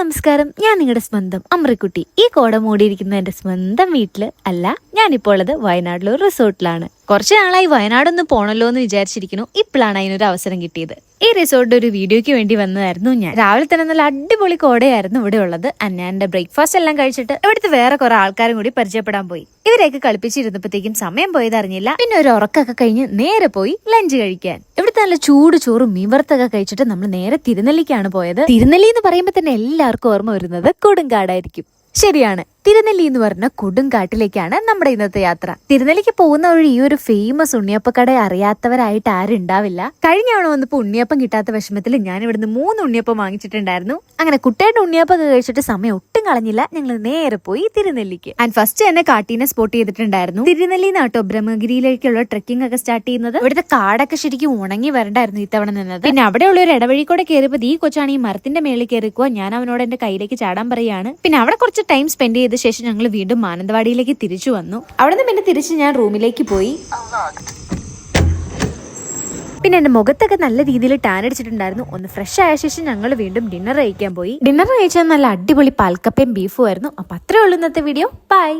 നമസ്കാരം, ഞാൻ നിങ്ങളുടെ സ്വന്തം അമ്രിക്കുട്ടി. ഈ കോട മൂടിയിരിക്കുന്ന എന്റെ സ്വന്തം വീട്ടില് അല്ല, ഞാനിപ്പോൾ ഉള്ളത് വയനാട്ടിലെ ഒരു റിസോർട്ടിലാണ്. കുറച്ച് നാളായി വയനാടൊന്ന് പോണല്ലോ എന്ന് വിചാരിച്ചിരിക്കുന്നു. ഇപ്പോഴാണ് അതിനൊരു അവസരം കിട്ടിയത്. ഈ റിസോർട്ടിന്റെ ഒരു വീഡിയോയ്ക്ക് വേണ്ടി വന്നതായിരുന്നു ഞാൻ. രാവിലെ തന്നെ നല്ല അടിപൊളി കോടയായിരുന്നു ഇവിടെ ഉള്ളത്. ഞാൻ എന്റെ ബ്രേക്ക്ഫാസ്റ്റ് എല്ലാം കഴിച്ചിട്ട് ഇവിടുത്തെ വേറെ കുറെ ആൾക്കാരും കൂടി പരിചയപ്പെടാൻ പോയി. ഇവരെയൊക്കെ കളിപ്പിച്ചിരുന്നപ്പോഴത്തേക്കും സമയം പോയത് അറിഞ്ഞില്ല. പിന്നെ ഒരു ഉറക്കൊക്കെ കഴിഞ്ഞ് നേരെ പോയി ലഞ്ച് കഴിക്കാൻ. ഇവിടുത്തെ നല്ല ചൂട് ചോറും മീൻ വറുത്തൊക്കെ കഴിച്ചിട്ട് നമ്മൾ നേരെ തിരുനെല്ലിക്കാണ് പോയത്. തിരുനെല്ലി എന്ന് പറയുമ്പോൾ തന്നെ എല്ലാവർക്കും ഓർമ്മ വരുന്നത് കൊടുങ്കാടായിരിക്കും. ശരിയാണ്, തിരുനെല്ലി എന്ന് പറഞ്ഞ കൊടുങ്കാട്ടിലേക്കാണ് നമ്മുടെ ഇന്നത്തെ യാത്ര. തിരുനെല്ലിക്ക് പോകുന്ന വഴി ഈ ഒരു ഫേമസ് ഉണ്ണിയപ്പക്കട അറിയാത്തവരായിട്ട് ആരും ഉണ്ടാവില്ല. കഴിഞ്ഞ തവണ വന്നപ്പോൾ ഉണ്ണിയപ്പം കിട്ടാത്ത വിഷമത്തിൽ ഞാൻ ഇവിടുന്ന് 3 ഉണ്ണിയപ്പം വാങ്ങിച്ചിട്ടുണ്ടായിരുന്നു. അങ്ങനെ കുട്ടിയുടെ ഉണ്ണിയപ്പൊക്കെ കഴിച്ചിട്ട് സമയം ഒട്ടും കളഞ്ഞില്ല. ഞങ്ങൾ നേരെ പോയി തിരുനെല്ലിക്ക്. ആൻഡ് ഫസ്റ്റ് തന്നെ കാട്ടീനെ സ്പോട്ട് ചെയ്തിട്ടുണ്ടായിരുന്നു. തിരുനെല്ലി നാട്ടോ ബ്രഹ്മഗിരിയിലേക്കുള്ള ട്രെക്കിംഗ് ഒക്കെ സ്റ്റാർട്ട് ചെയ്യുന്നത്. ഇവിടുത്തെ കാടൊക്കെ ശരിക്കും ഉണങ്ങി വരണ്ടായിരുന്നു ഇത്തവണ നിന്നത്. പിന്നെ അവിടെയുള്ള ഒരു ഇടവഴി കൂടെ കയറിയപ്പോൾ ഈ കൊച്ചാണ് ഈ മരത്തിന്റെ മേളിൽ കയറിക്കുക. ഞാൻ അവനോട് എന്റെ കയ്യിലേക്ക് ചാടാൻ പറയാണ്. പിന്നെ അവിടെ കുറച്ച് ടൈം സ്പെൻഡ് ചെയ്ത ശേഷം ഞങ്ങൾ വീണ്ടും മാനന്തവാടിയിലേക്ക് തിരിച്ചു വന്നു. അവിടെ നിന്ന് പിന്നെ തിരിച്ച് ഞാൻ റൂമിലേക്ക് പോയി. പിന്നെ എന്റെ മുഖത്തൊക്കെ നല്ല രീതിയിൽ ടാൻ അടിച്ചിട്ടുണ്ടായിരുന്നു. ഒന്ന് ഫ്രഷ് ആയ ശേഷം ഞങ്ങൾ വീണ്ടും ഡിന്നർ കഴിക്കാൻ പോയി. ഡിന്നർ കഴിച്ചാൽ നല്ല അടിപൊളി പാൽക്കപ്പയും ബീഫും ആയിരുന്നു. അപ്പൊ അത്രേ ഉള്ളൂ ഇന്നത്തെ വീഡിയോ. ബൈ.